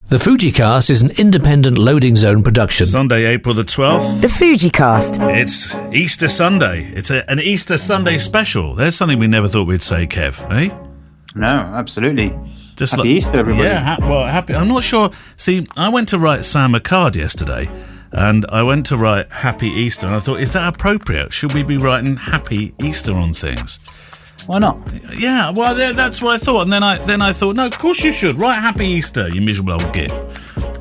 The FujiCast is an independent loading zone production. Sunday, April the 12th. The FujiCast. It's Easter Sunday. It's an Easter Sunday special. There's something we never thought we'd say, Kev, eh? No, absolutely. Just happy Easter, everybody. Yeah, happy. I'm not sure. See, I went to write Sam a card yesterday, and I went to write Happy Easter, and I thought, is that appropriate? Should we be writing Happy Easter on things? Why not? Yeah, well, that's what I thought, and then I thought, no, of course you should write Happy Easter, you miserable old git,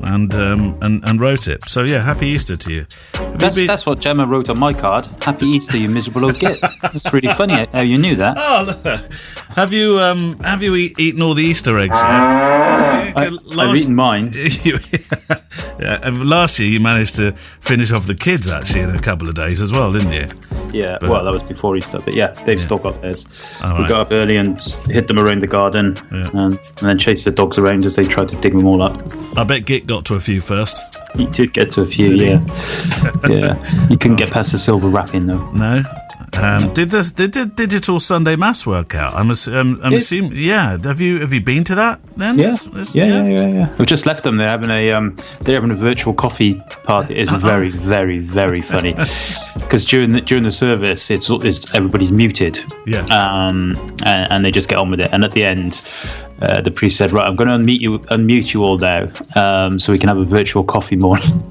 and wrote it. So yeah, Happy Easter to you. That's what Gemma wrote on my card. Happy Easter, you miserable old git. It's really funny how you knew that. Oh, look. Have you eaten all the Easter eggs yet? I've eaten mine. Last year you managed to finish off the kids actually in a couple of days as well, didn't you? Yeah, well, that was before Easter, but yeah, they've still got theirs. Oh, we got up early and hid them around the garden, and then chased the dogs around as they tried to dig them all up. I bet Git got to a few first. He did get to a few, yeah. Yeah, you couldn't get past the silver wrapping though. No. Did the digital Sunday Mass work out? I'm assuming. Yeah. Have you been to that then? Yeah. We've just left them. They're having a virtual coffee party. It's very, very, very funny because during the service, it's everybody's muted. Yeah. And they just get on with it. And at the end, the priest said, "Right, I'm going to unmute you all now, so we can have a virtual coffee morning."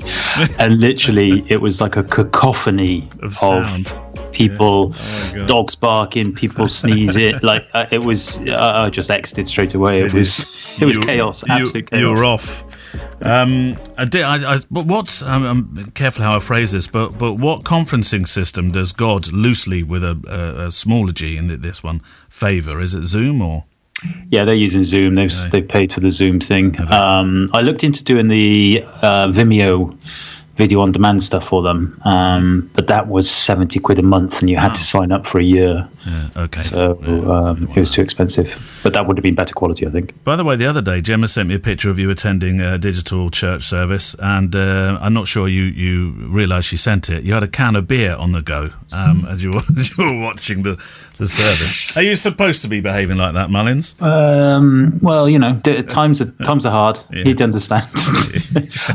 And literally, it was like a cacophony of sound. People, dogs barking, people sneezing. Like it was, I just exited straight away. It was chaos, absolute chaos. You were off. But what's? I'm careful how I phrase this. But what conferencing system does God loosely with a smaller G in this one favour? Is it Zoom or? Yeah, they're using Zoom. They've paid for the Zoom thing. I looked into doing the Vimeo video on demand stuff for them, but that was £70 a month, and you had to sign up for a year. Yeah, okay. So it was too expensive, but that would have been better quality, I think. By the way, the other day, Gemma sent me a picture of you attending a digital church service, and I'm not sure you realised she sent it. You had a can of beer on the go as you were watching the service. Are you supposed to be behaving like that, Mullins? Well, times are hard. Yeah. He'd understand.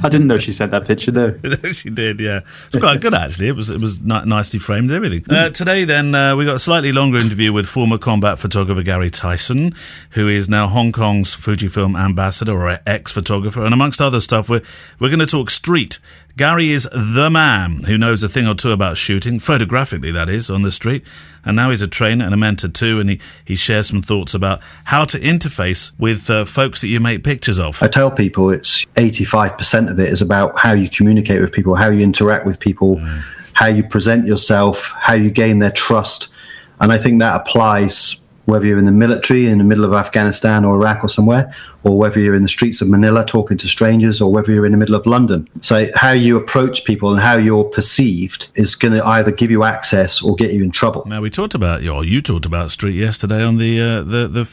I didn't know she sent that picture, though. She did, yeah. It's quite good, actually. It was nicely framed, everything. Today, then, we got a slightly longer interview with former combat photographer Gary Tyson, who is now Hong Kong's Fujifilm ambassador, or X Photographer, and amongst other stuff, we're going to talk street. Gary is the man who knows a thing or two about shooting, photographically that is, on the street, and now he's a trainer and a mentor too, and he shares some thoughts about how to interface with folks that you make pictures of. I tell people it's 85% of it is about how you communicate with people, how you interact with people, how you present yourself, how you gain their trust, and I think that applies whether you're in the military, in the middle of Afghanistan or Iraq or somewhere, or whether you're in the streets of Manila talking to strangers, or whether you're in the middle of London. So how you approach people and how you're perceived is going to either give you access or get you in trouble. Now, you talked about street yesterday on the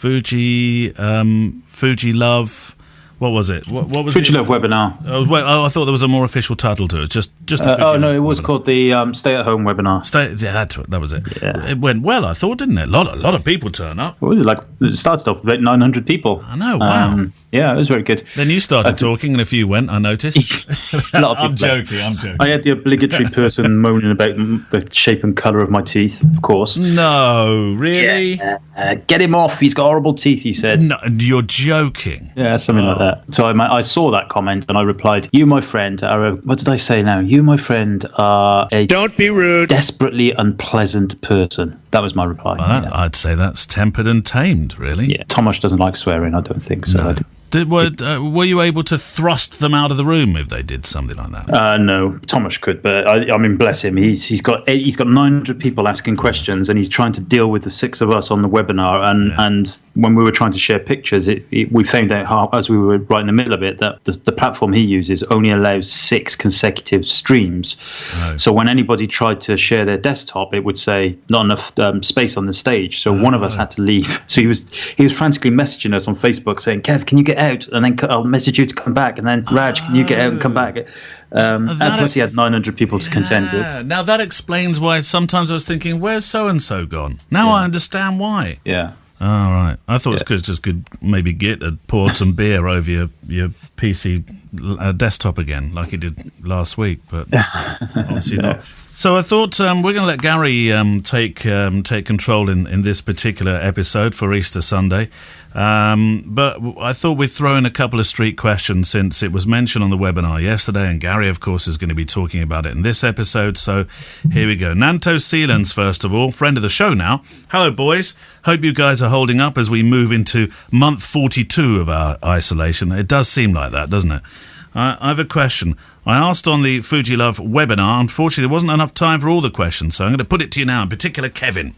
Fuji Love. What was it? What was Fuji it? Love webinar. I thought there was a more official title to it. Just it was called the stay-at-home webinar. That was it. Yeah. It went well, I thought, didn't it? A lot of people turn up. What was it, it started off with about 900 people. I know, wow. Yeah, it was very good. Then you started talking and a few went, I noticed. A lot of people. I'm joking. I had the obligatory person moaning about the shape and colour of my teeth, of course. No, really? Yeah. Get him off, he's got horrible teeth, he said. No, you're joking. Yeah, something like that. So I saw that comment and I replied, "You, my friend, what did I say now? You, my friend, are a don't be rude, desperately unpleasant person." That was my reply. Well, I'd say that's tempered and tamed, really. Yeah, Tomasz doesn't like swearing, I don't think so. No. Were you able to thrust them out of the room if they did something like that? No, Tomasz could, but I mean, bless him. He's got 900 people asking questions, and he's trying to deal with the 6 of us on the webinar. And when we were trying to share pictures, we found out as we were right in the middle of it that the platform he uses only allows 6 consecutive streams. Oh. So when anybody tried to share their desktop, it would say not enough space on the stage. So one of us had to leave. So he was frantically messaging us on Facebook saying, "Kev, can you get out, and then I'll message you to come back, and then Raj, can you get out and come back?" And plus he had 900 people to contend with. Now that explains why sometimes I was thinking, where's so-and-so gone? Now I understand why. Yeah. Oh, right. I thought it could maybe Git had poured some beer over your PC desktop again, like he did last week, but obviously not. So I thought we're going to let Gary take control in this particular episode for Easter Sunday. But I thought we'd throw in a couple of street questions since it was mentioned on the webinar yesterday, and Gary, of course, is going to be talking about it in this episode. So here we go. Nanto Sealans, first of all, friend of the show now. Hello, boys. Hope you guys are holding up as we move into month 42 of our isolation. It does seem like that, doesn't it? I have a question. I asked on the Fuji Love webinar. Unfortunately, there wasn't enough time for all the questions, so I'm going to put it to you now, in particular Kevin.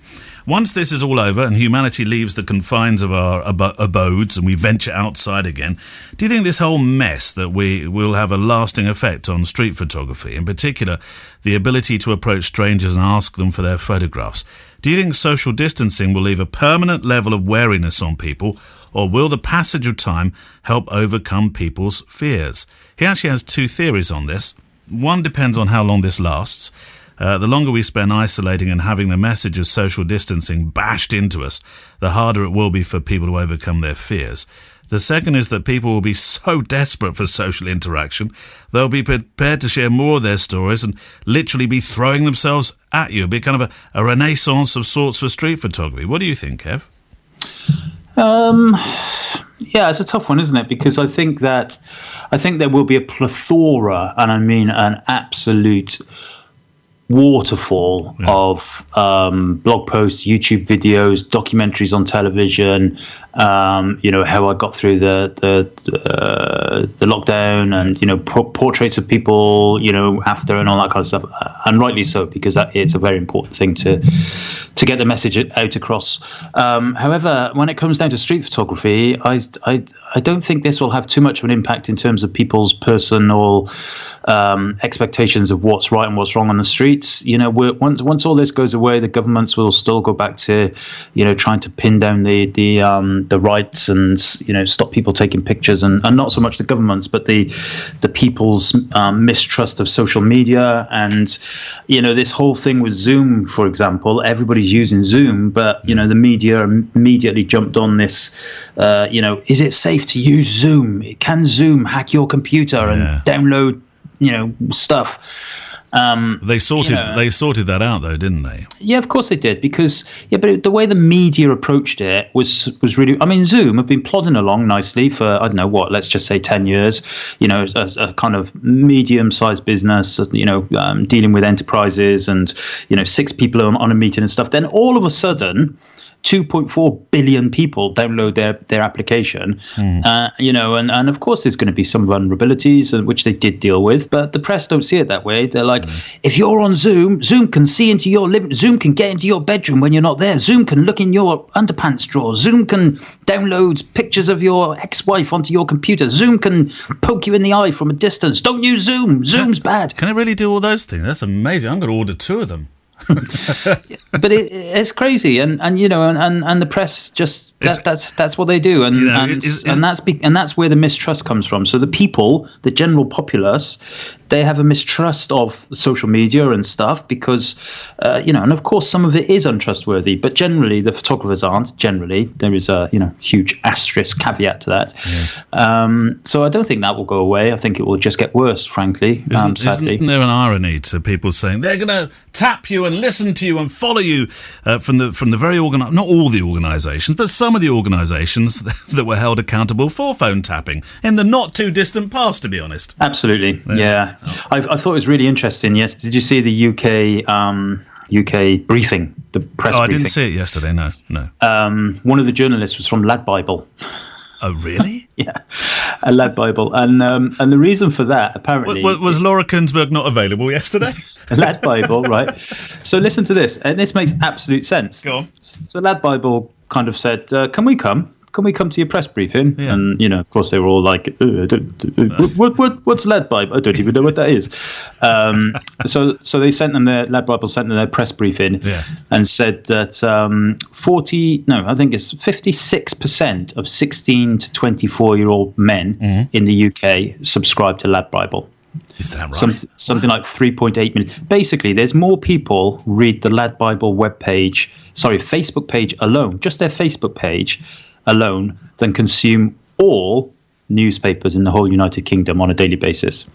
Once this is all over and humanity leaves the confines of our abodes and we venture outside again, do you think this whole mess that we will have a lasting effect on street photography, in particular the ability to approach strangers and ask them for their photographs? Do you think social distancing will leave a permanent level of wariness on people, or will the passage of time help overcome people's fears? He actually has two theories on this. One depends on how long this lasts. The longer we spend isolating and having the message of social distancing bashed into us, the harder it will be for people to overcome their fears. The second is that people will be so desperate for social interaction, they'll be prepared to share more of their stories and literally be throwing themselves at you. It'll be kind of a renaissance of sorts for street photography. What do you think, Kev? Yeah, it's a tough one, isn't it? Because I think there will be a plethora, and I mean an absolute waterfall of blog posts, YouTube videos, documentaries on television. How I got through the lockdown, and portraits of people, after, and all that kind of stuff. And rightly so, because it's a very important thing to get the message out across. However, when it comes down to street photography, I don't think this will have too much of an impact in terms of people's personal expectations of what's right and what's wrong on the streets. Once all this goes away, the governments will still go back to, trying to pin down the rights and, stop people taking pictures, and not so much the governments, but the people's mistrust of social media. And, this whole thing with Zoom, for example, everybody's using Zoom, but, the media immediately jumped on this, is it safe to use Zoom? Can Zoom hack your computer and download, stuff? They sorted that out, though, didn't they? Yeah, of course they did, because but the way the media approached it was really. I mean, Zoom have been plodding along nicely for, I don't know what, let's just say 10 years. As a kind of medium-sized business, dealing with enterprises, and 6 people on a meeting and stuff. Then all of a sudden, 2.4 billion people download their application, and of course there's going to be some vulnerabilities, which they did deal with, but the press don't see it that way. They're like, if you're on Zoom can see into your living, Zoom can get into your bedroom when you're not there, Zoom can look in your underpants drawer, Zoom can download pictures of your ex-wife onto your computer, Zoom can poke you in the eye from a distance. Don't use Zoom. Zoom's bad. Can it really do all those things? That's amazing. I'm going to order 2 of them. But it's crazy, and the press just that's what they do, and that's where the mistrust comes from. So the people, the general populace, they have a mistrust of social media and stuff because and of course some of it is untrustworthy, but generally the photographers aren't. Generally, there is a huge asterisk caveat to that. So I don't think that will go away. I think it will just get worse, frankly. Sadly, isn't there an irony to people saying they're going to tap you and listen to you and follow you from the very not all the organisations, but some of the organisations that were held accountable for phone tapping in the not too distant past, to be honest. Absolutely, yeah. I thought it was really interesting. Yes, did you see the UK briefing, the press briefing? I didn't see it yesterday. No. One of the journalists was from Lad Bible. Oh, really? Yeah, a Lad Bible, and the reason for that apparently was Laura Kunsberg not available yesterday? Lad Bible, right? So listen to this, and this makes absolute sense. Go on. So Lad Bible kind of said, "Can we come? Can we come to your press briefing?" Yeah. And of course, they were all like, "What's Lad Bible? I don't even know what that is." So they sent them Lad Bible sent them their press briefing, and said that 56% of 16 to 24-year-old men in the UK subscribe to Lad Bible. Is that right? Something like 3.8 million. Basically, there's more people read the Lad Bible Facebook page alone, just their Facebook page alone, than consume all newspapers in the whole United Kingdom on a daily basis.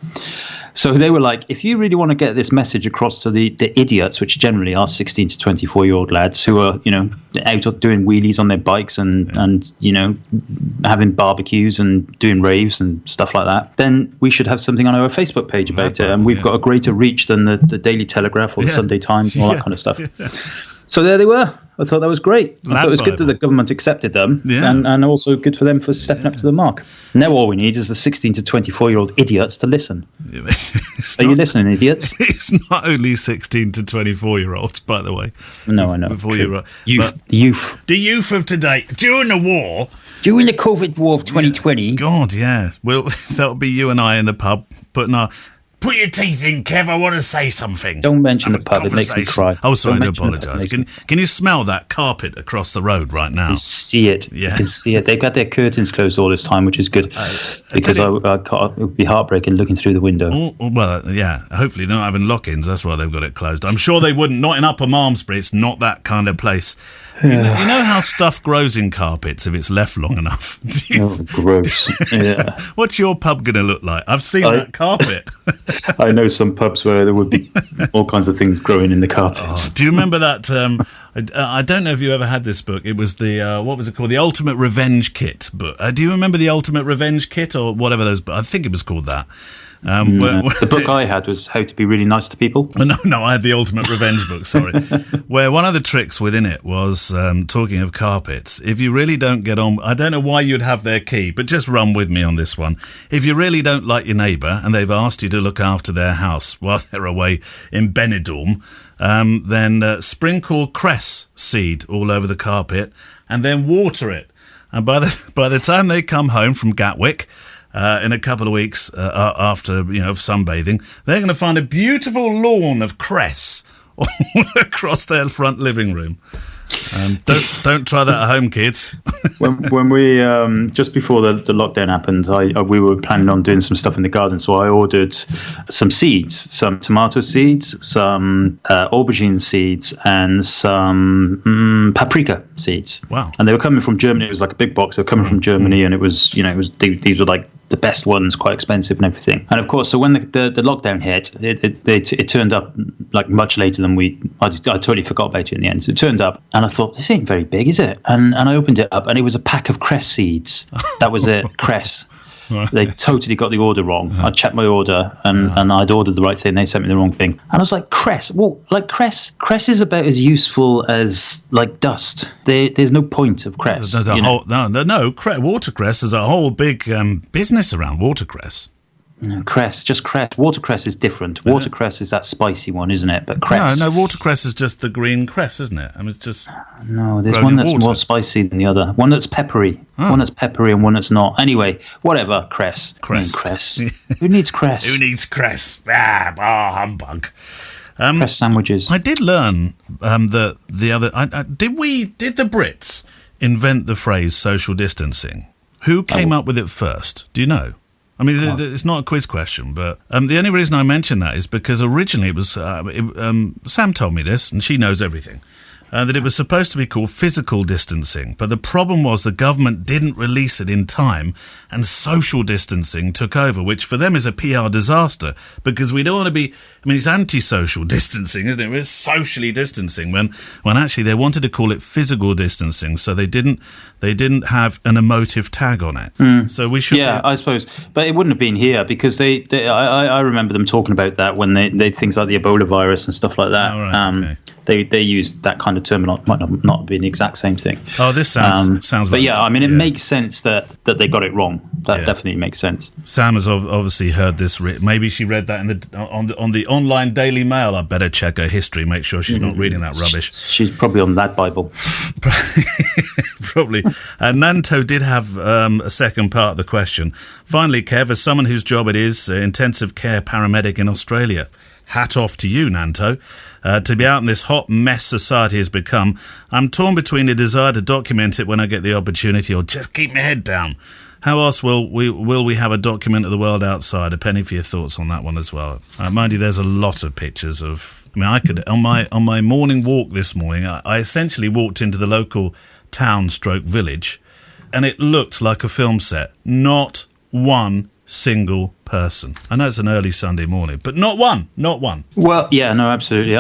So they were like, if you really want to get this message across to the idiots, which generally are 16 to 24-year-old lads who are, out doing wheelies on their bikes and having barbecues and doing raves and stuff like that, then we should have something on our Facebook page about it. And we've got a greater reach than the Daily Telegraph or the Sunday Times and all that kind of stuff. Yeah. So there they were. I thought that was great. I thought it was good that the government accepted them, and also good for them for stepping up to the mark. Now all we need is the 16 to 24-year-old idiots to listen. Are you listening, idiots? It's not only 16 to 24-year-olds, by the way. No, I know. Before you're youth. The youth of today. During the war. During the COVID war of 2020. God, yeah. Well, that'll be you and I in the pub putting our... Put your teeth in, Kev. I want to say something. Don't mention the pub. It makes me cry. Oh, sorry. I do apologise. Can you smell that carpet across the road right now? You see it. Yeah. You can see it. They've got their curtains closed all this time, which is good. Because it would be heartbreaking looking through the window. Well, yeah. Hopefully they're not having lock-ins. That's why they've got it closed. I'm sure they wouldn't. Not in Upper Malmesbury. It's not that kind of place. You know how stuff grows in carpets if it's left long enough? Oh, gross. Yeah. What's your pub going to look like? I've seen that carpet. I know some pubs where there would be all kinds of things growing in the carpets. Do you remember that? I don't know if you ever had this book. It was the, what was it called? The Ultimate Revenge Kit book. Do you remember the Ultimate Revenge Kit or whatever those? I think it was called that. The book I had was How to Be Really Nice to People. No, I had the Ultimate Revenge book, sorry. Where one of the tricks within it was, talking of carpets, if you really don't get on, I don't know why you'd have their key, but just run with me on this one. If you really don't like your neighbour and they've asked you to look after their house while they're away in Benidorm, then sprinkle cress seed all over the carpet and then water it. And by the time they come home from Gatwick, in a couple of weeks after sunbathing, they're going to find a beautiful lawn of cress all across their front living room. Don't try that at home, kids. when we just before the lockdown happened, we were planning on doing some stuff in the garden, so I ordered some seeds, some tomato seeds, some aubergine seeds, and some paprika seeds. Wow! And they were coming from Germany. It was like a big box. They were coming from Germany, and it was these were like the best ones, quite expensive and everything. And of course, so when the lockdown hit, it turned up like much later than I totally forgot about it in the end. So it turned up, and I thought, this ain't very big, is it? And I opened it up, and it was a pack of cress seeds. That was it, cress. Right. They totally got the order wrong. I checked my order, and I'd ordered the right thing. They sent me the wrong thing. And I was like, cress? Well, like cress is about as useful as like dust. There's no point of cress. Watercress. There's a whole big business around watercress. No, cress. Watercress is different. Watercress is that spicy one, isn't it? But cress. No, watercress is just the green cress, isn't it? I mean, it's just... No, there's one that's more spicy than the other. One that's peppery. One that's peppery and one that's not. Anyway, whatever, cress. Cress. Who needs cress? Who needs cress? Humbug. Cress sandwiches. I did learn did the Brits invent the phrase social distancing? Who came up with it first? Do you know? I mean, it's not a quiz question, but the only reason I mention that is because originally it was Sam told me this, and she knows everything, that it was supposed to be called physical distancing. But the problem was the government didn't release it in time, and social distancing took over, which for them is a PR disaster, because we don't want to be... I mean, it's anti-social distancing, isn't it? It's socially distancing, when actually they wanted to call it physical distancing, so they didn't have an emotive tag on it. So we should... Yeah, I suppose. But it wouldn't have been here, because I remember them talking about that when they things like the Ebola virus and stuff like that. Oh, right, okay. They used that kind of terminology. Might not be the exact same thing. Oh, this sounds like... But yeah, I mean, it makes sense that they got it wrong. That definitely makes sense. Sam has obviously heard this. Maybe she read that on the online Daily Mail. I better check her history, make sure she's not reading that rubbish. She's probably on that Bible. Probably. Nanto did have a second part of the question. Finally, Kev, as someone whose job it is, intensive care paramedic in Australia, hat off to you, Nanto. To be out in this hot mess society has become, I'm torn between a desire to document it when I get the opportunity or just keep my head down. How else will we have a document of the world outside? A penny for your thoughts on that one as well. Mind you, there's a lot of pictures of. I mean, I could on my morning walk this morning. I essentially walked into the local town/village, and it looked like a film set. Not one single person. I know it's an early Sunday morning, but not one. Well, yeah, no, absolutely.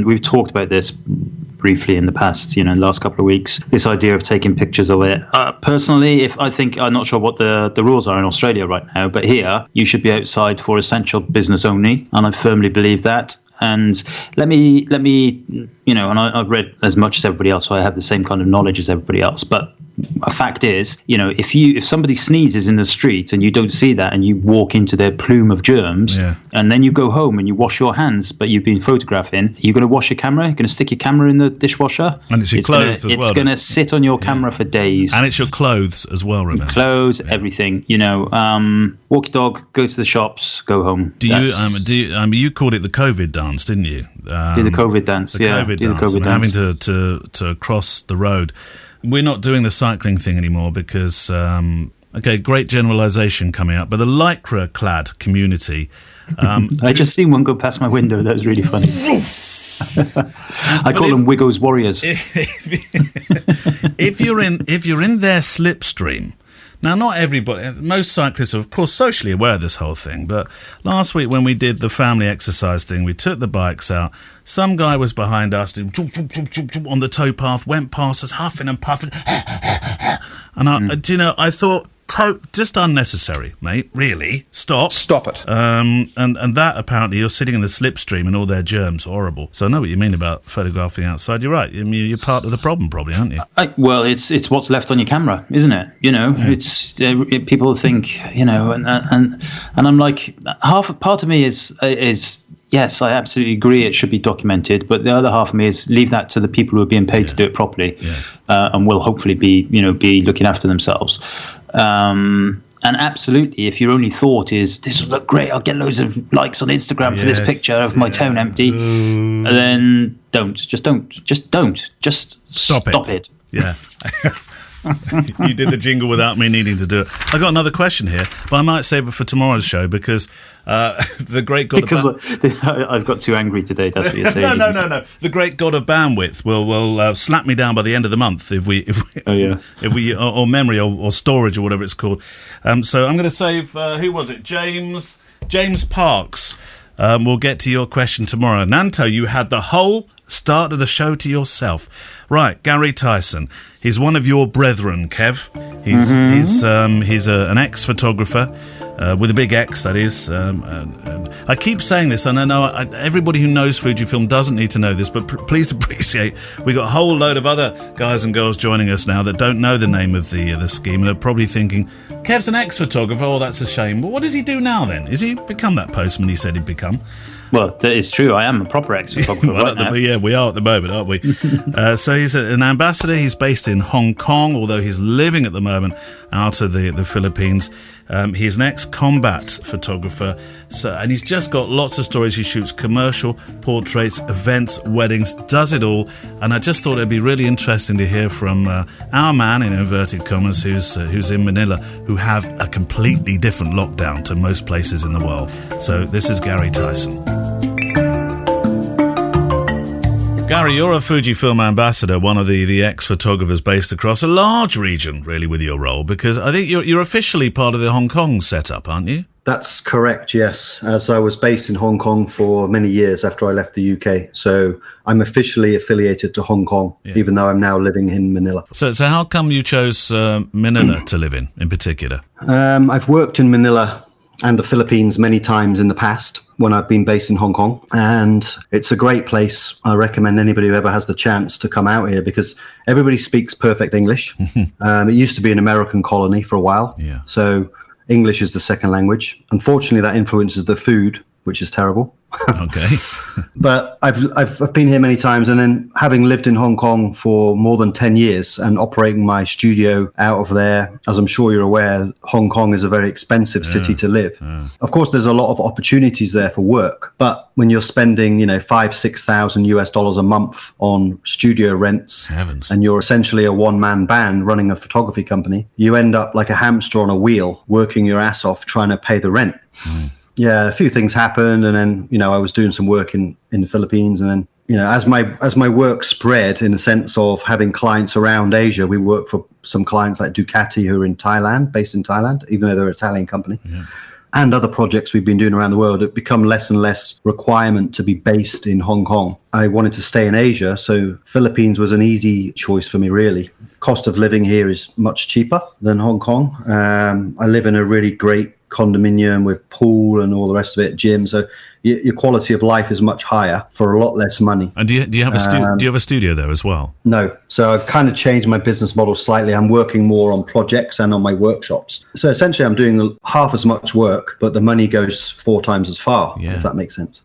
We've talked about this briefly in the past, the last couple of weeks, this idea of taking pictures of it. Personally, I'm not sure what the rules are in Australia right now, but here you should be outside for essential business only, and I firmly believe that. And let me, and I've read as much as everybody else, so I have the same kind of knowledge as everybody else. But a fact is, if somebody sneezes in the street and you don't see that, and you walk into their plume of germs, and then you go home and you wash your hands, but you've been photographing, you're going to wash your camera? You're going to stick your camera in the dishwasher? And it's your clothes as well. It's going to sit on your camera for days. And it's your clothes as well, remember? Clothes, everything. Walk your dog, go to the shops, go home. You called it the COVID dance, didn't you? Do the COVID dance, the COVID dance. Having to cross the road. We're not doing the cycling thing anymore because, great generalisation coming up, but the lycra-clad community... I just seen one go past my window. That was really funny. I call them Wiggles Warriors. If you're in their slipstream... Now, not everybody, most cyclists are, of course, socially aware of this whole thing, but last week when we did the family exercise thing, we took the bikes out, some guy was behind us, on the towpath, went past us, huffing and puffing, and I thought, just unnecessary, mate, really, stop it. And that, apparently, you're sitting in the slipstream and all their germs, horrible. So I know what you mean about photographing outside. You're right, you're part of the problem, probably, aren't you? Well, it's what's left on your camera, isn't it? It's people think, and I'm like, part of me is yes, I absolutely agree it should be documented, but the other half of me is leave that to the people who are being paid to do it properly, and will hopefully be looking after themselves. And absolutely, if your only thought is this will look great, I'll get loads of likes on Instagram for this picture of my town empty, then just stop it. Yeah. You did the jingle without me needing to do it. I got another question here, but I might save it for tomorrow's show because the great god I've got too angry today. That's what you're saying. No. The great god of bandwidth will slap me down by the end of the month if we or memory or storage or whatever it's called. So I'm going to save. Who was it? James Parks. We'll get to your question tomorrow. Nanto, you had the whole start of the show to yourself. Right, Gary Tyson. He's one of your brethren, Kev. He's an ex-photographer, with a big X, that is. I keep saying this, and I know everybody who knows Fujifilm doesn't need to know this, but please appreciate we got a whole load of other guys and girls joining us now that don't know the name of the scheme and are probably thinking, Kev's an ex-photographer, oh, that's a shame. Well, what does he do now, then? Is he become that postman he said he'd become? Well, that is true. I am a proper ex-photographer right now. Yeah, we are at the moment, aren't we? So he's an ambassador. He's based in Hong Kong, although he's living at the moment out of the Philippines. He's an ex-combat photographer, and he's just got lots of stories. He shoots commercial, portraits, events, weddings, does it all. And I just thought it'd be really interesting to hear from our man, in inverted commas, who's in Manila, who have a completely different lockdown to most places in the world. So this is Gary Tyson. Gary, you're a Fujifilm ambassador, one of the ex-photographers based across a large region, really, with your role, because I think you're officially part of the Hong Kong setup, aren't you? That's correct, yes, as I was based in Hong Kong for many years after I left the UK. So I'm officially affiliated to Hong Kong, even though I'm now living in Manila. So how come you chose Manila to live in particular? I've worked in Manila and the Philippines many times in the past when I've been based in Hong Kong. And it's a great place. I recommend anybody who ever has the chance to come out here because everybody speaks perfect English. It used to be an American colony for a while. So English is the second language. Unfortunately, that influences the food, which is terrible. Okay. But I've been here many times, and then having lived in Hong Kong for more than 10 years and operating my studio out of there, as I'm sure you're aware, Hong Kong is a very expensive city to live. Of course, there's a lot of opportunities there for work, but when you're spending, $5,000-6,000 US a month on studio rents, Heavens. and you're essentially a one-man band running a photography company, you end up like a hamster on a wheel, working your ass off trying to pay the rent. Yeah, a few things happened, and then I was doing some work in the Philippines, and then as my work spread in the sense of having clients around Asia, we work for some clients like Ducati who are based in Thailand, even though they're an Italian company. Yeah. And other projects we've been doing around the world, it become less and less requirement to be based in Hong Kong. I wanted to stay in Asia, so Philippines was an easy choice for me, really. Cost of living here is much cheaper than Hong Kong. I live in a really great condominium with pool and all the rest of it, gym. So your quality of life is much higher for a lot less money. And do you have a studio there as well? No. So I've kind of changed my business model slightly. I'm working more on projects and on my workshops. So essentially I'm doing half as much work, but the money goes 4 times as far, if that makes sense.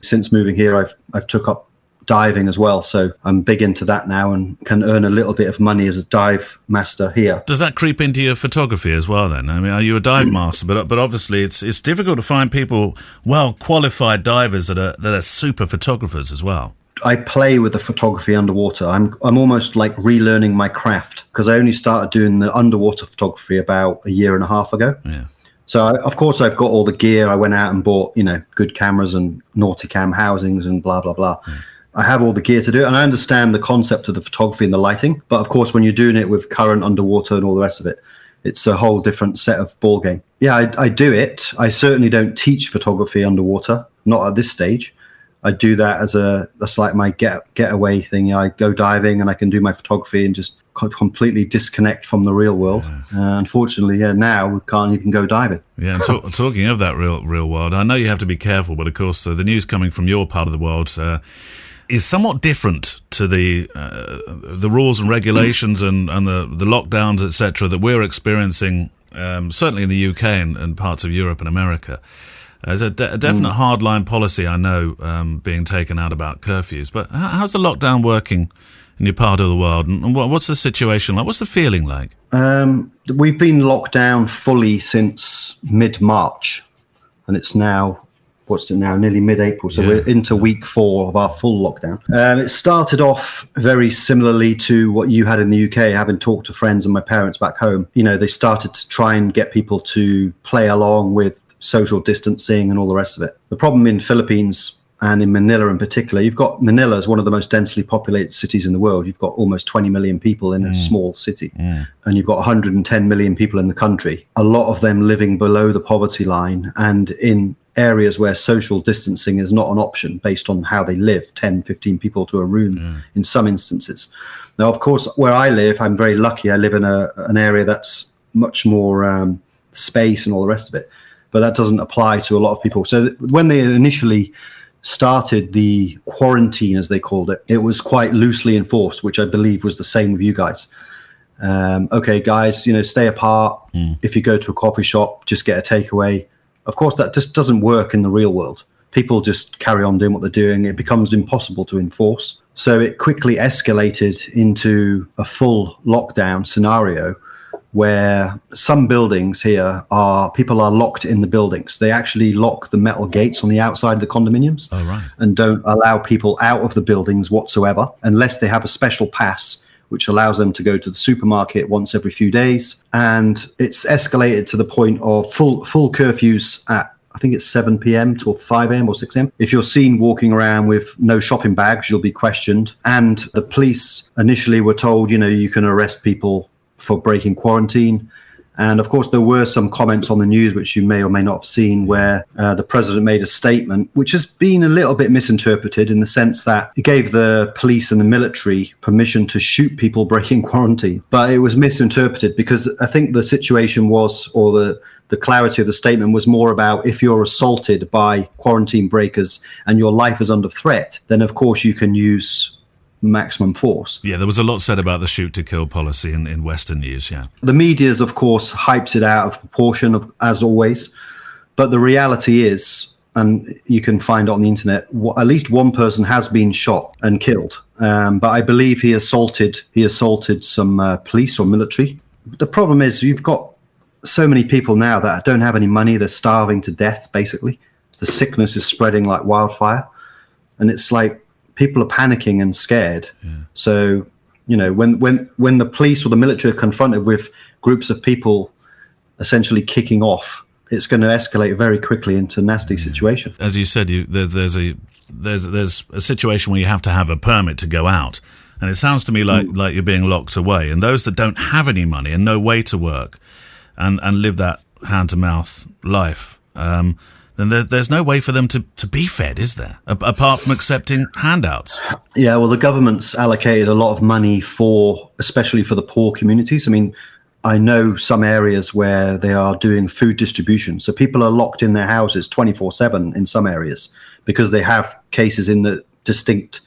Since moving here, I've took up diving as well, so I'm big into that now and can earn a little bit of money as a dive master here. Does that creep into your photography as well then? I mean, are you a dive master? But obviously it's difficult to find people, qualified divers that are super photographers as well. I play with the photography underwater. I'm almost like relearning my craft, because I only started doing the underwater photography about a year and a half ago. Yeah. So, of course, I've got all the gear. I went out and bought, good cameras and Nauticam housings and blah, blah, blah. I have all the gear to do it, and I understand the concept of the photography and the lighting. But, of course, when you're doing it with current underwater and all the rest of it, it's a whole different set of ball game. Yeah, I do it. I certainly don't teach photography underwater, not at this stage. I do that that's like my getaway thing. I go diving and I can do my photography and just completely disconnect from the real world. Unfortunately, now you can go diving. Yeah, and talking of that real world, I know you have to be careful, but of course the news coming from your part of the world is somewhat different to the rules and regulations and the lockdowns, etc., that we're experiencing, certainly in the UK and parts of Europe and America. There's a definite hardline policy, I know, being taken out about curfews. But how's the lockdown working in your part of the world? And what's the situation like? What's the feeling like? We've been locked down fully since mid-March, and it's now, nearly mid-April. So we're into week 4 of our full lockdown. It started off very similarly to what you had in the UK, having talked to friends and my parents back home. They started to try and get people to play along with social distancing and all the rest of it. The problem in Philippines and in Manila in particular, you've got Manila as one of the most densely populated cities in the world. You've got almost 20 million people in a small city, and you've got 110 million people in the country, a lot of them living below the poverty line and in areas where social distancing is not an option based on how they live, 10, 15 people to a room in some instances. Now, of course, where I live, I'm very lucky. I live in an area that's much more space and all the rest of it. But that doesn't apply to a lot of people. So when they initially started the quarantine, as they called it, it was quite loosely enforced, which I believe was the same with you guys. Okay, guys, stay apart. If you go to a coffee shop, just get a takeaway. Of course, that just doesn't work in the real world. People just carry on doing what they're doing. It becomes impossible to enforce. So it quickly escalated into a full lockdown scenario, where some buildings here people are locked in the buildings. They actually lock the metal gates on the outside of the condominiums and don't allow people out of the buildings whatsoever unless they have a special pass, which allows them to go to the supermarket once every few days. And it's escalated to the point of full curfews at, I think it's 7 p.m. till 5 a.m. or 6 a.m. If you're seen walking around with no shopping bags, you'll be questioned. And the police initially were told, you can arrest people for breaking quarantine. And of course, there were some comments on the news, which you may or may not have seen, where the president made a statement, which has been a little bit misinterpreted in the sense that he gave the police and the military permission to shoot people breaking quarantine. But it was misinterpreted because I think the situation was, or the clarity of the statement was more about if you're assaulted by quarantine breakers and your life is under threat, then of course you can use maximum force. Yeah, there was a lot said about the shoot to kill policy in Western news, The media's, of course, hypes it out of proportion, as always. But the reality is, and you can find it on the internet, at least one person has been shot and killed. But I believe he assaulted some police or military. The problem is you've got so many people now that don't have any money. They're starving to death, basically. The sickness is spreading like wildfire. And it's like people are panicking and scared. Yeah. So, when the police or the military are confronted with groups of people essentially kicking off, it's going to escalate very quickly into a nasty situation. As you said, there's a situation where you have to have a permit to go out. And it sounds to me like you're being locked away. And those that don't have any money and no way to work and live that hand-to-mouth life, then there's no way for them to be fed, is there? Apart from accepting handouts. Yeah, well, the government's allocated a lot of money especially for the poor communities. I mean, I know some areas where they are doing food distribution. So people are locked in their houses 24/7 in some areas because they have cases in the distinct,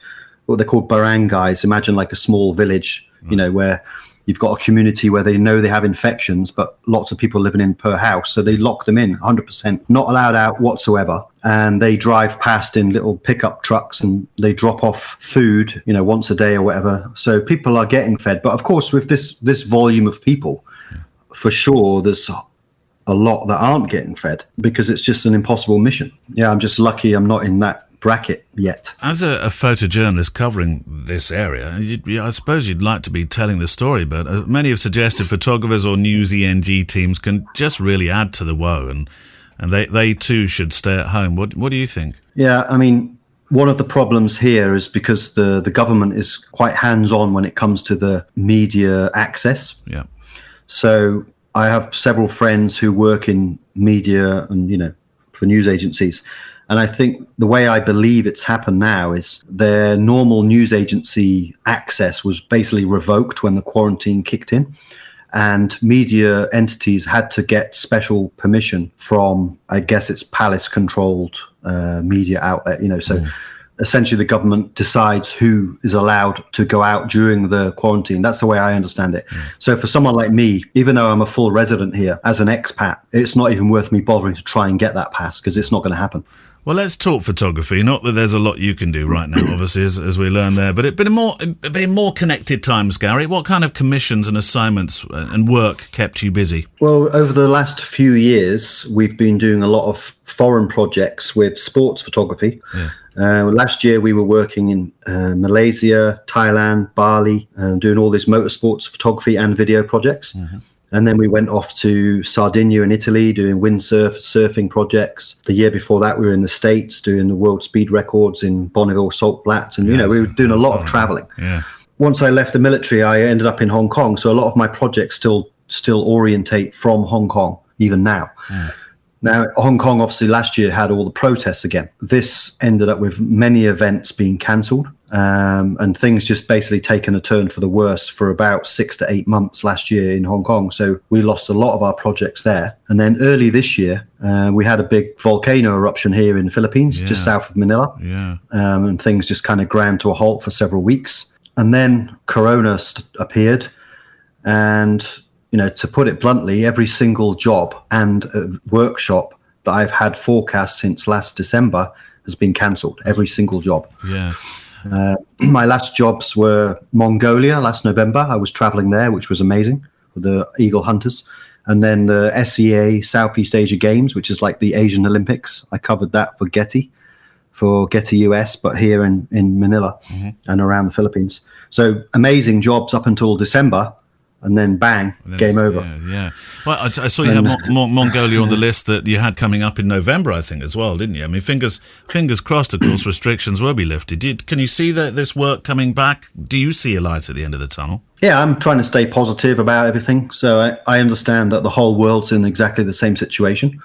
what they're called barangays. Imagine like a small village, where you've got a community where they know they have infections, but lots of people living in per house. So they lock them in 100%, not allowed out whatsoever. And they drive past in little pickup trucks and they drop off food, once a day or whatever. So people are getting fed. But of course, with this volume of people, for sure, there's a lot that aren't getting fed because it's just an impossible mission. Yeah, I'm just lucky I'm not in that bracket yet. As a photojournalist covering this area, I suppose you'd like to be telling the story, but many have suggested photographers or news ENG teams can just really add to the woe, and they too should stay at home. What do you think? Yeah, I mean, one of the problems here is because the government is quite hands-on when it comes to the media access. Yeah. So I have several friends who work in media and, for news agencies. And I think the way I believe it's happened now is their normal news agency access was basically revoked when the quarantine kicked in. And media entities had to get special permission from, I guess it's palace-controlled media outlet, So essentially the government decides who is allowed to go out during the quarantine. That's the way I understand it. So for someone like me, even though I'm a full resident here as an expat, it's not even worth me bothering to try and get that pass because it's not going to happen. Well, let's talk photography. Not that there's a lot you can do right now, obviously, as we learned there. But in more connected times, Gary, what kind of commissions and assignments and work kept you busy? Well, over the last few years, we've been doing a lot of foreign projects with sports photography. Yeah. Last year, we were working in Malaysia, Thailand, Bali, doing all these motorsports photography and video projects. Mm-hmm. And then we went off to Sardinia in Italy doing surfing projects. The year before that, we were in the States doing the world speed records in Bonneville Salt Flats. And, we were doing a lot of traveling. Yeah. Once I left the military, I ended up in Hong Kong. So a lot of my projects still orientate from Hong Kong, even now. Yeah. Now, Hong Kong, obviously, last year had all the protests again. This ended up with many events being cancelled. And things just basically taken a turn for the worse for about 6 to 8 months last year in Hong Kong. So we lost a lot of our projects there. And then early this year, we had a big volcano eruption here in the Philippines, just south of Manila. Yeah. And things just kind of ground to a halt for several weeks. And then Corona appeared. And, to put it bluntly, every single job and workshop that I've had forecast since last December has been cancelled. Every single job. Yeah. My last jobs were Mongolia last November. I was traveling there, which was amazing with the eagle hunters. And then the SEA Southeast Asia Games, which is like the Asian Olympics. I covered that for Getty US, but here in Manila and around the Philippines. So amazing jobs up until December. And then bang, game over. Yeah. Well, I saw you had Mongolia on the list that you had coming up in November, I think, as well, didn't you? I mean, fingers crossed, of course, restrictions will be lifted. Can you see this work coming back? Do you see a light at the end of the tunnel? Yeah, I'm trying to stay positive about everything. So I understand that the whole world's in exactly the same situation.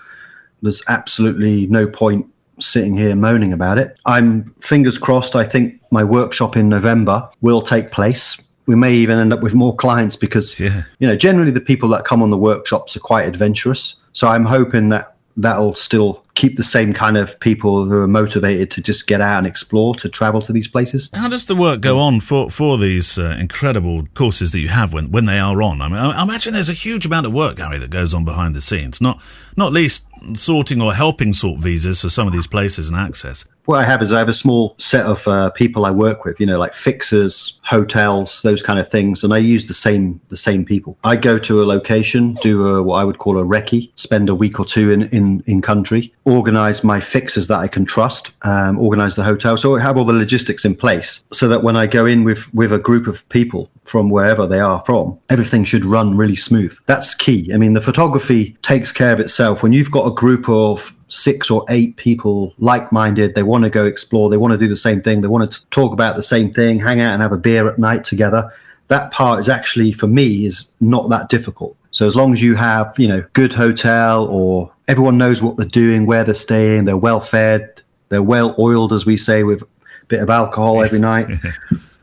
There's absolutely no point sitting here moaning about it. I'm fingers crossed. I think my workshop in November will take place. We may even end up with more clients because, generally the people that come on the workshops are quite adventurous. So I'm hoping that'll still keep the same kind of people who are motivated to just get out and explore, to travel to these places. How does the work go on for these incredible courses that you have when they are on? I mean, I imagine there's a huge amount of work, Gary, that goes on behind the scenes, not least sorting or helping sort visas for some of these places and access? What I have is I have a small set of people I work with, like fixers, hotels, those kind of things, and I use the same people. I go to a location, do what I would call a recce, spend a week or two in country, organize my fixers that I can trust, organize the hotel, so I have all the logistics in place, so that when I go in with a group of people from wherever they are from, everything should run really smooth. That's key. I mean, the photography takes care of itself. When you've got a group of 6 or 8 people like-minded, they want to go explore, they want to do the same thing, they want to talk about the same thing, hang out and have a beer at night together. That part is actually, for me, is not that difficult. So as long as you have, good hotel, or everyone knows what they're doing, where they're staying, they're well fed, they're well oiled, as we say, with a bit of alcohol every night.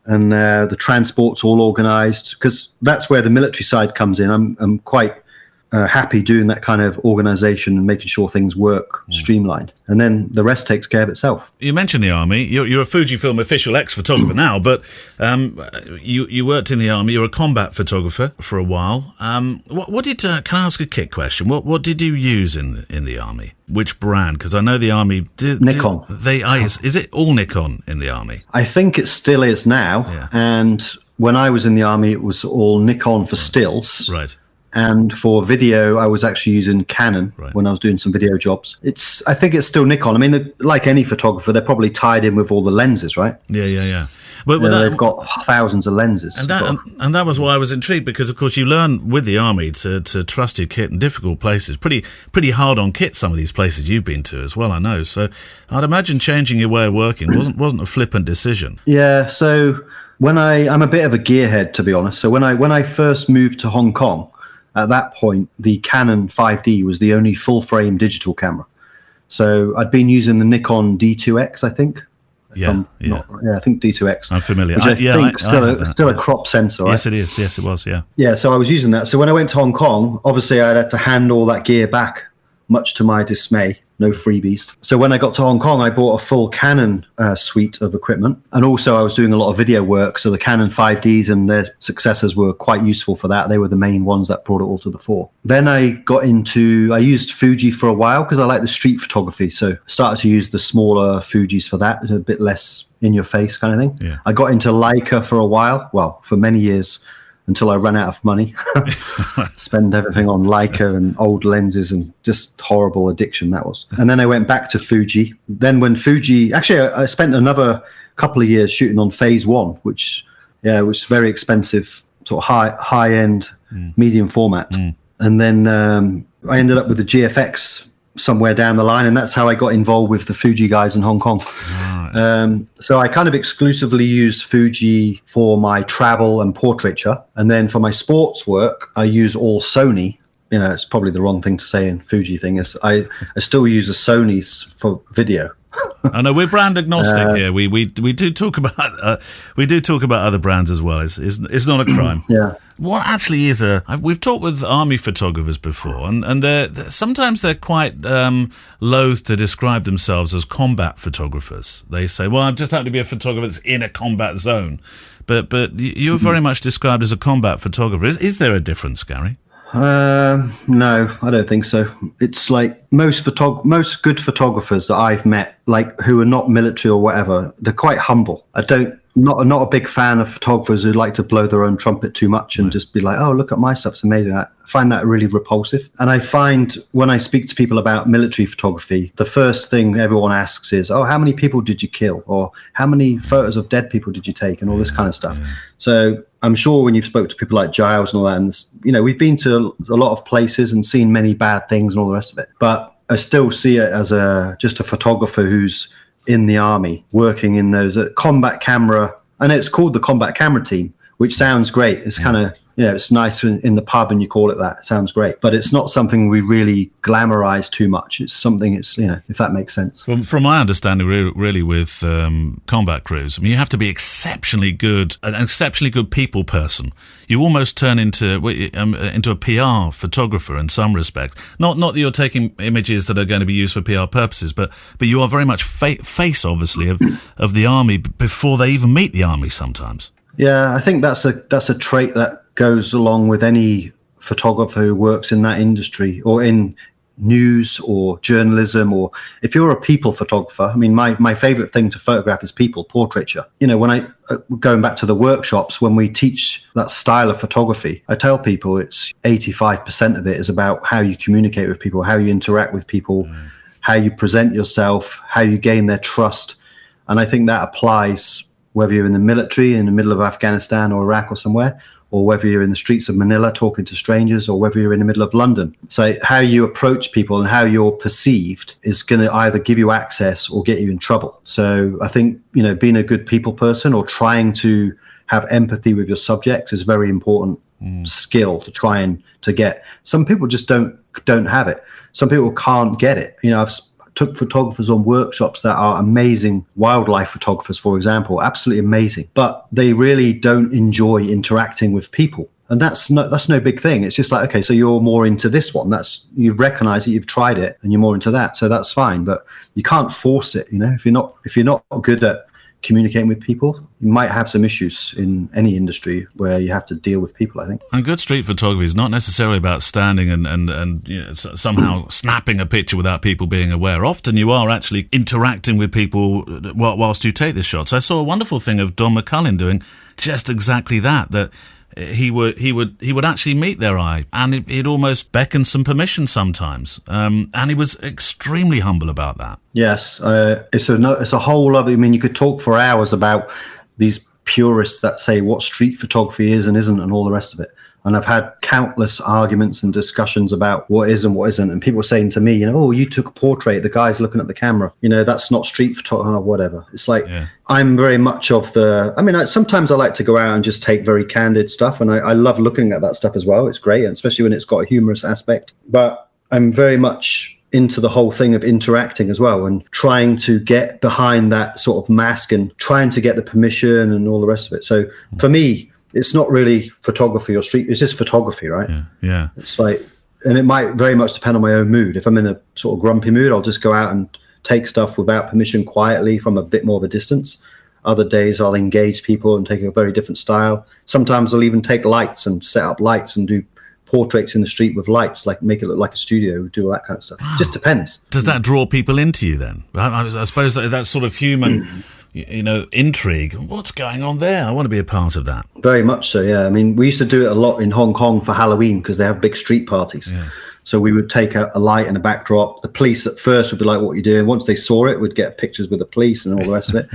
And the transport's all organized, because that's where the military side comes in. I'm quite happy doing that kind of organization and making sure things work streamlined, and then the rest takes care of itself. You mentioned the Army. You're a Fujifilm official X photographer now, but you worked in the Army. You're a combat photographer for a while. What did can I ask a kit question? What did you use in the Army? Which brand? Because I know the Army Nikon. Is it all Nikon in the Army? I think it still is now. And when I was in the Army, it was all Nikon for stills. Right. And for video, I was actually using Canon when I was doing some video jobs. I think it's still Nikon. I mean, like any photographer, they're probably tied in with all the lenses, right? Yeah. But they've got thousands of lenses. And that was why I was intrigued, because, of course, you learn with the Army to trust your kit in difficult places. Pretty hard on kit, some of these places you've been to as well, I know. So I'd imagine changing your way of working wasn't a flippant decision. Yeah, so I'm a bit of a gearhead, to be honest. So when I first moved to Hong Kong, at that point, the Canon 5D was the only full-frame digital camera. So I'd been using the Nikon D2X, I think. Yeah, I think D2X. I'm familiar. Which I think still a crop sensor, right? Yes, it is. Yes, it was, yeah. Yeah, so I was using that. So when I went to Hong Kong, obviously I had to hand all that gear back, much to my dismay. No freebies. So when I got to Hong Kong, I bought a full Canon suite of equipment. And also I was doing a lot of video work. So the Canon 5Ds and their successors were quite useful for that. They were the main ones that brought it all to the fore. Then I used Fuji for a while because I like the street photography. So I started to use the smaller Fujis for that, a bit less in your face kind of thing. Yeah. I got into Leica for a while, well, for many years, until I ran out of money. Spend everything on Leica and old lenses, and just horrible addiction that was. And then I went back to Fuji. Then when Fuji, actually I spent another couple of years shooting on Phase 1, which was very expensive, sort of high-end medium format. And then I ended up with the GFX somewhere down the line, and that's how I got involved with the Fuji guys in Hong Kong. So I kind of exclusively use Fuji for my travel and portraiture, and then for my sports work I use all Sony. It's probably the wrong thing to say in Fuji thing, is I still use the Sonys for video. I know we're brand agnostic here. We do talk about other brands as well. It's not a crime. Yeah. What actually is we've talked with Army photographers before, and sometimes they're quite loath to describe themselves as combat photographers. They say, well, I just happen to be a photographer that's in a combat zone. But you're very much described as a combat photographer. Is there a difference, Gary? No, I don't think so. It's like most good photographers that I've met, like who are not military or whatever, they're quite humble. Not a big fan of photographers who like to blow their own trumpet too much and just be like, oh, look at my stuff, it's amazing. I find that really repulsive. And I find when I speak to people about military photography, the first thing everyone asks is, oh, how many people did you kill? Or how many photos of dead people did you take? And all this kind of stuff. Yeah. So I'm sure when you've spoke to people like Giles and all that, and we've been to a lot of places and seen many bad things and all the rest of it. But I still see it as just a photographer who's in the Army working in those combat camera, and it's called the combat camera team, which sounds great. It's kind of, it's nice in the pub and you call it that. It sounds great. But it's not something we really glamorize too much. It's something, if that makes sense. From my understanding, really with combat crews, I mean, you have to be an exceptionally good people person. You almost turn into a PR photographer in some respects. Not that you're taking images that are going to be used for PR purposes, but you are very much face, obviously, of the Army before they even meet the Army sometimes. Yeah, I think that's a trait that goes along with any photographer who works in that industry or in news or journalism, or if you're a people photographer, I mean, my favorite thing to photograph is people, portraiture. You know, when going back to the workshops, when we teach that style of photography, I tell people it's 85% of it is about how you communicate with people, how you interact with people, how you present yourself, how you gain their trust. And I think that applies whether you're in the military in the middle of Afghanistan or Iraq or somewhere, or whether you're in the streets of Manila talking to strangers, or whether you're in the middle of London. So how you approach people and how you're perceived is going to either give you access or get you in trouble. So I think, you know, being a good people person or trying to have empathy with your subjects is a very important skill to try and to get. Some people just don't have it. Some people can't get it. You know, I've took photographers on workshops that are amazing wildlife photographers, for example, absolutely amazing, but they really don't enjoy interacting with people. And that's no big thing. It's just like, okay, so you're more into this one. You've recognized it, you've tried it, and you're more into that. So that's fine, but you can't force it. You know, if you're not good at communicating with people, you might have some issues in any industry where you have to deal with people, I think. And good street photography is not necessarily about standing and you know, somehow snapping a picture without people being aware. Often you are actually interacting with people whilst you take the shots. I saw a wonderful thing of Don McCullin doing just exactly that he would actually meet their eye, and he'd almost beckon some permission sometimes, and he was extremely humble about that. Yes, it's a whole other. I mean, you could talk for hours about these purists that say what street photography is and isn't, and all the rest of it. And I've had countless arguments and discussions about what is and what isn't. And people saying to me, you know, oh, you took a portrait, the guy's looking at the camera. You know, that's not street photography, or whatever. It's like, I'm very much of sometimes I like to go out and just take very candid stuff. And I love looking at that stuff as well. It's great, especially when it's got a humorous aspect. But I'm very much into the whole thing of interacting as well, and trying to get behind that sort of mask and trying to get the permission and all the rest of it. So for me, it's not really photography or street. It's just photography, right? Yeah. It's like, and it might very much depend on my own mood. If I'm in a sort of grumpy mood, I'll just go out and take stuff without permission quietly from a bit more of a distance. Other days I'll engage people and take a very different style. Sometimes I'll even take lights and set up lights and do portraits in the street with lights, like make it look like a studio, do all that kind of stuff. Wow. Just depends. Does that draw people into you then? I suppose that sort of human intrigue. What's going on there? I want to be a part of that. Very much so, yeah. I mean, we used to do it a lot in Hong Kong for Halloween because they have big street parties. Yeah. So we would take a light and a backdrop. The police at first would be like, what are you doing? Once they saw it, we'd get pictures with the police and all the rest of it.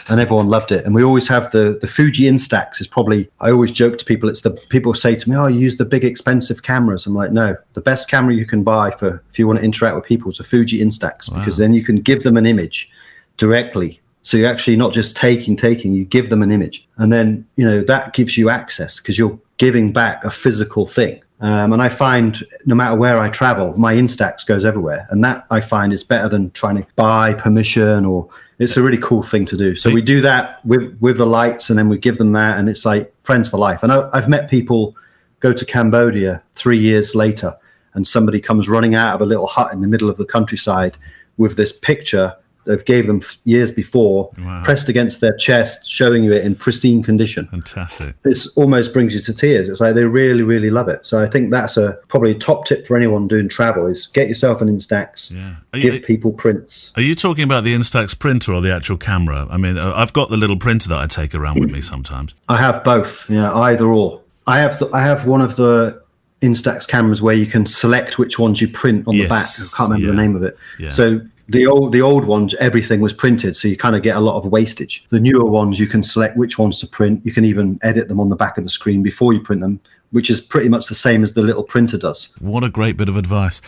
And everyone loved it. And we always have the Fuji Instax is probably, I always joke to people, it's the people say to me, oh, you use the big expensive cameras. I'm like, no, the best camera you can buy if you want to interact with people is a Fuji Instax. Wow. Because then you can give them an image directly. So you're actually not just taking, you give them an image. And then, you know, that gives you access because you're giving back a physical thing. And I find no matter where I travel, my Instax goes everywhere. And that I find is better than trying to buy permission, or it's a really cool thing to do. So we do that with the lights, and then we give them that, and it's like friends for life. And I've met people go to Cambodia 3 years later, and somebody comes running out of a little hut in the middle of the countryside with this picture they've gave them years before, wow, pressed against their chest, showing you it in pristine condition. Fantastic. This almost brings you to tears. It's like they really, really love it. So I think that's probably a top tip for anyone doing travel is get yourself an Instax, give people prints. Are you talking about the Instax printer or the actual camera? I mean, I've got the little printer that I take around with me sometimes. I have both, either or. I have one of the Instax cameras where you can select which ones you print on the back. I can't remember the name of it. Yeah. So the old ones, everything was printed, so you kind of get a lot of wastage. The newer ones, you can select which ones to print. You can even edit them on the back of the screen before you print them, which is pretty much the same as the little printer does. What a great bit of advice.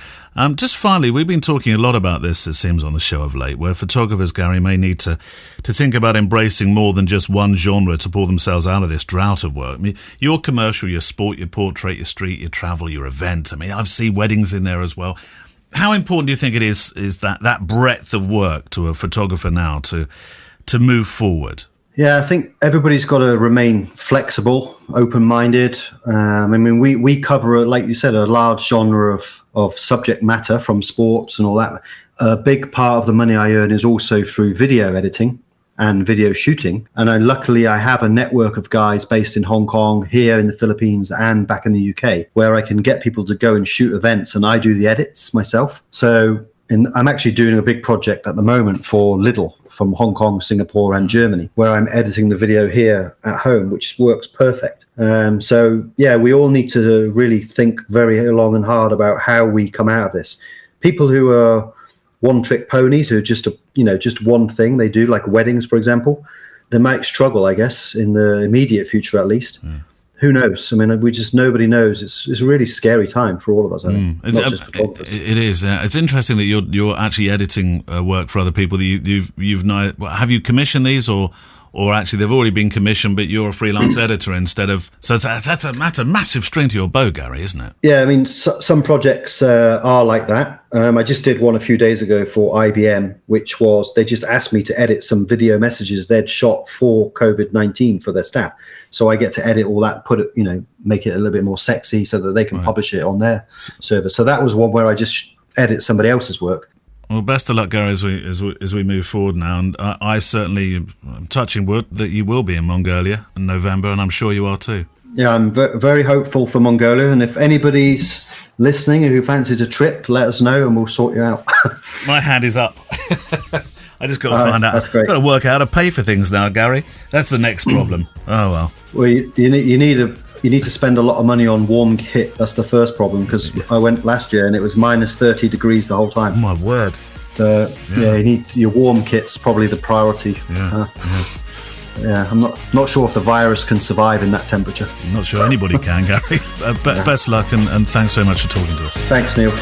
Just finally, we've been talking a lot about this, it seems, on the show of late, where photographers, Gary, may need to think about embracing more than just one genre to pull themselves out of this drought of work. I mean, your commercial, your sport, your portrait, your street, your travel, your event. I mean, I've seen weddings in there as well. How important do you think it is that breadth of work to a photographer now to move forward? Yeah, I think everybody's got to remain flexible, open-minded. I mean, we cover, like you said, a large genre of subject matter from sports and all that. A big part of the money I earn is also through video editing and video shooting. And luckily I have a network of guys based in Hong Kong, here in the Philippines, and back in the UK, where I can get people to go and shoot events, and I do the edits myself. So I'm actually doing a big project at the moment for Lidl from Hong Kong, Singapore, and Germany, where I'm editing the video here at home, which works perfect. So yeah, we all need to really think very long and hard about how we come out of this. People who are one-trick ponies, who are just one thing they do, like weddings, for example, they might struggle, I guess, in the immediate future at least. Yeah. Who knows? I mean, nobody knows. It's a really scary time for all of us, I think. It is. It's interesting that you're actually editing work for other people. Have you commissioned these, or actually they've already been commissioned, but you're a freelance editor instead of? So that's a massive string to your bow, Gary, isn't it? Yeah, I mean, some projects are like that. I just did one a few days ago for IBM, which was they just asked me to edit some video messages they'd shot for COVID-19 for their staff. So I get to edit all that, make it a little bit more sexy so that they can publish it on their server. So that was one where I just edit somebody else's work. Well, best of luck, Gary, as we move forward now. And I certainly am touching wood that you will be in Mongolia in November, and I'm sure you are too. Yeah, I'm very hopeful for Mongolia. And if anybody's listening who fancies a trip, let us know and we'll sort you out. My hand is up. I just got to find out. I've got to work out how to pay for things now, Gary. That's the next problem. Oh, well. Well, you need to spend a lot of money on warm kit. That's the first problem, because I went last year and it was minus 30 degrees the whole time. Oh, my word. So, yeah, you need your warm kit's probably the priority. Yeah, I'm not sure if the virus can survive in that temperature. I'm not sure anybody can, Gary. Best luck, and thanks so much for talking to us. Thanks, Neil.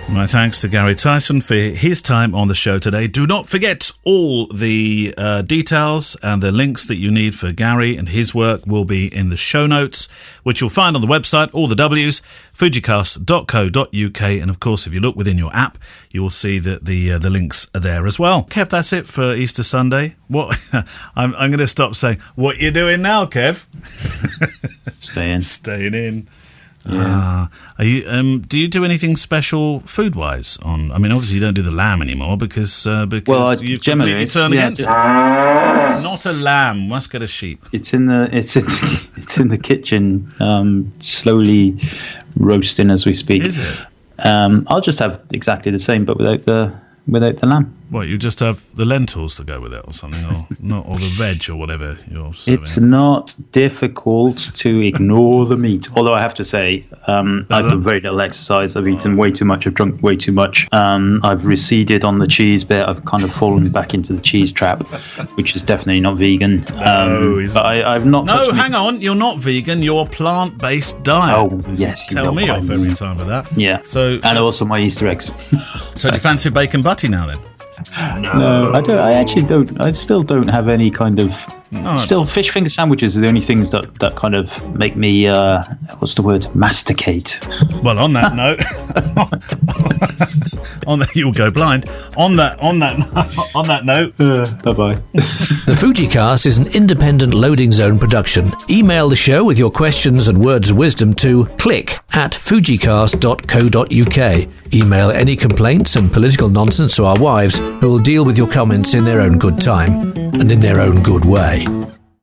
My thanks to Gary Tyson for his time on the show today. Do not forget all the details and the links that you need for Gary and his work will be in the show notes, which you'll find on the website, all the W's, fujicast.co.uk. And of course, if you look within your app, you will see that the links are there as well. Kev, that's it for Easter Sunday. What I'm going to stop saying, what you doing now, Kev? Staying in. Yeah. Are you? Do you do anything special food-wise? I mean, obviously you don't do the lamb anymore because you've completely turned against it. It's not a lamb. Must get a sheep. It's in the kitchen, slowly roasting as we speak. Is it? I'll just have exactly the same, but without the lamb. What, you just have the lentils to go with it or something, or not, or the veg or whatever you're serving? It's not difficult to ignore the meat. Although I have to say, I've done very little exercise. I've eaten way too much. I've drunk way too much. I've receded on the cheese bit. I've kind of fallen back into the cheese trap, which is definitely not vegan. But I've not. No, hang on. You're not vegan. You're a plant-based diet. Oh yes. Tell me off every time with that. Yeah. So and also my Easter eggs. So do you fancy bacon butty now then? No, I don't. I actually don't. I still don't have any kind of. Still, fish finger sandwiches are the only things that kind of make me. What's the word? Masticate. Well, on that note, you'll go blind. On that note. Bye bye. The FujiCast is an independent loading zone production. Email the show with your questions and words of wisdom to click@fujicast.co.uk. Email any complaints and political nonsense to our wives, who will deal with your comments in their own good time and in their own good way.